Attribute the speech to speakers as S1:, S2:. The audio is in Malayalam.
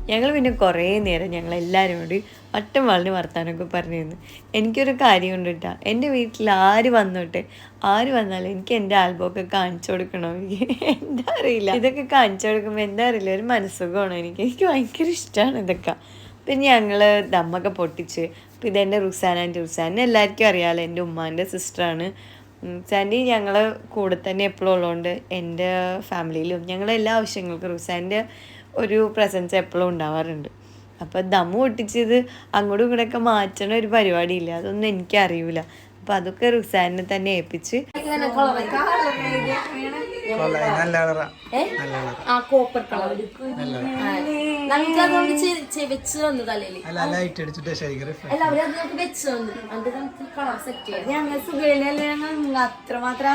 S1: ഞങ്ങൾ പിന്നെ കുറേ നേരം ഞങ്ങളെല്ലാവരും കൂടി വട്ടം വളഞ്ഞ് വർത്താനമൊക്കെ പറഞ്ഞിരുന്നു. എനിക്കൊരു കാര്യം കൊണ്ട് കേട്ടോ, എൻ്റെ വീട്ടിൽ ആര് വന്നോട്ടെ, ആര് വന്നാലും എനിക്ക് എൻ്റെ ആൽബമൊക്കെ കാണിച്ചു കൊടുക്കണം. എന്താ അറിയില്ല, ഇതൊക്കെ കാണിച്ചു കൊടുക്കുമ്പോൾ എന്താ അറിയില്ല, ഒരു മനസ്സുഖമാണ് എനിക്ക് ഭയങ്കര ഇഷ്ടമാണ് ഇതൊക്കെ. പിന്നെ ഞങ്ങൾ ദമ്മൊക്കെ പൊട്ടിച്ച്. അപ്പോൾ ഇതെൻ്റെ റുസാനെ എല്ലാവർക്കും അറിയാമല്ലോ, എൻ്റെ ഉമ്മാൻ്റെ സിസ്റ്ററാണ്. സാൻഡി ഞങ്ങൾ കൂടെ തന്നെ എപ്പോഴും ഉള്ളതുകൊണ്ട് എൻ്റെ ഫാമിലിയിലും ഞങ്ങളെ എല്ലാ ആവശ്യങ്ങൾക്കും റുസാൻ്റെ ഒരു പ്രസൻസ് എപ്പോഴും ഉണ്ടാവാറുണ്ട്. അപ്പോൾ ദമ്മ് പൊട്ടിച്ചത് അങ്ങോട്ടും ഇങ്ങോട്ടൊക്കെ മാറ്റണ ഒരു പരിപാടിയില്ല, അതൊന്നും എനിക്കറിയില്ല. അപ്പോൾ അതൊക്കെ റുസാനെ തന്നെ ഏൽപ്പിച്ച്
S2: അത്രമാത്രം